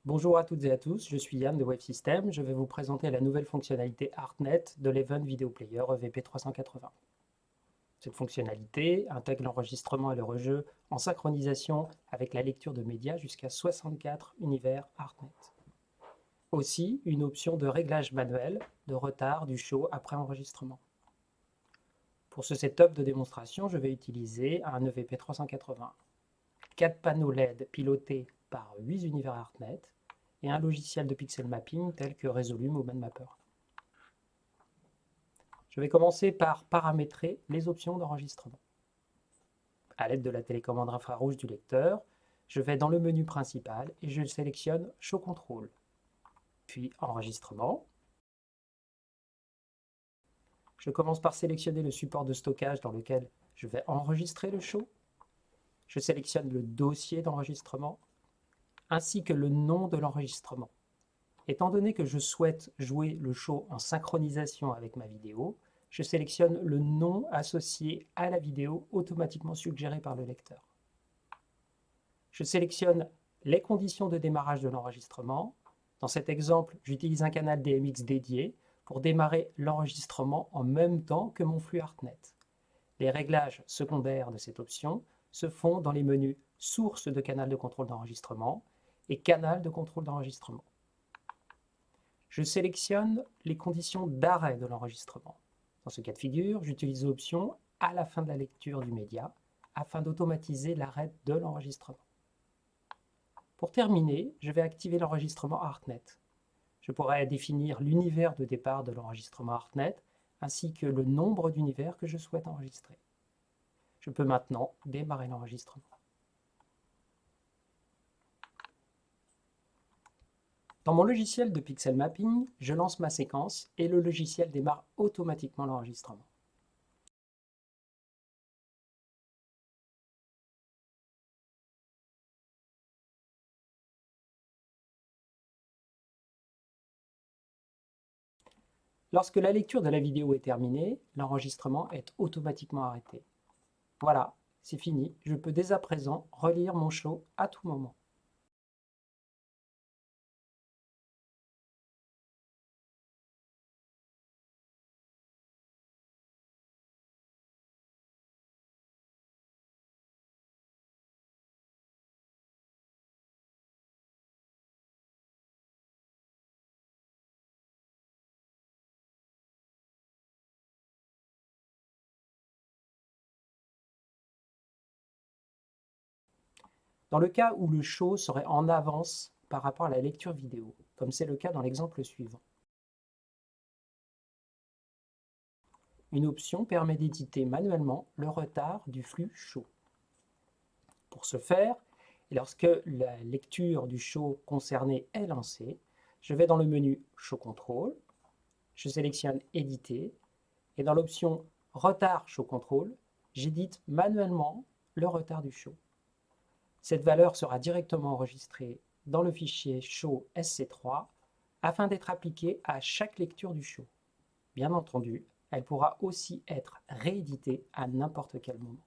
Bonjour à toutes et à tous, je suis Yann de WebSystem. Je vais vous présenter la nouvelle fonctionnalité ArtNet de l'Event Video Player EVP380. Cette fonctionnalité intègre l'enregistrement et le rejeu en synchronisation avec la lecture de médias jusqu'à 64 univers ArtNet. Aussi, une option de réglage manuel de retard du show après enregistrement. Pour ce setup de démonstration, je vais utiliser un EVP380. 4 panneaux LED pilotés par 8 univers ArtNet et un logiciel de pixel mapping tel que Resolume ou MapMapper. Je vais commencer par paramétrer les options d'enregistrement. À l'aide de la télécommande infrarouge du lecteur, je vais dans le menu principal et je sélectionne Show Control, puis Enregistrement. Je commence par sélectionner le support de stockage dans lequel je vais enregistrer le show. Je sélectionne le dossier d'enregistrement ainsi que le nom de l'enregistrement. Étant donné que je souhaite jouer le show en synchronisation avec ma vidéo, je sélectionne le nom associé à la vidéo automatiquement suggéré par le lecteur. Je sélectionne les conditions de démarrage de l'enregistrement. Dans cet exemple, j'utilise un canal DMX dédié pour démarrer l'enregistrement en même temps que mon flux ArtNet. Les réglages secondaires de cette option se font dans les menus Source de canal de contrôle d'enregistrement et Canal de contrôle d'enregistrement. Je sélectionne les conditions d'arrêt de l'enregistrement. Dans ce cas de figure, j'utilise l'option à la fin de la lecture du média afin d'automatiser l'arrêt de l'enregistrement. Pour terminer, je vais activer l'enregistrement ArtNet. Je pourrais définir l'univers de départ de l'enregistrement ArtNet ainsi que le nombre d'univers que je souhaite enregistrer. Je peux maintenant démarrer l'enregistrement. Dans mon logiciel de pixel mapping, je lance ma séquence et le logiciel démarre automatiquement l'enregistrement. Lorsque la lecture de la vidéo est terminée, l'enregistrement est automatiquement arrêté. Voilà, c'est fini, je peux dès à présent relire mon show à tout moment. Dans le cas où le show serait en avance par rapport à la lecture vidéo, comme c'est le cas dans l'exemple suivant. Une option permet d'éditer manuellement le retard du flux show. Pour ce faire, et lorsque la lecture du show concerné est lancée, je vais dans le menu Show Control, je sélectionne Éditer, et dans l'option Retard Show Control, j'édite manuellement le retard du show. Cette valeur sera directement enregistrée dans le fichier show SC3 afin d'être appliquée à chaque lecture du show. Bien entendu, elle pourra aussi être rééditée à n'importe quel moment.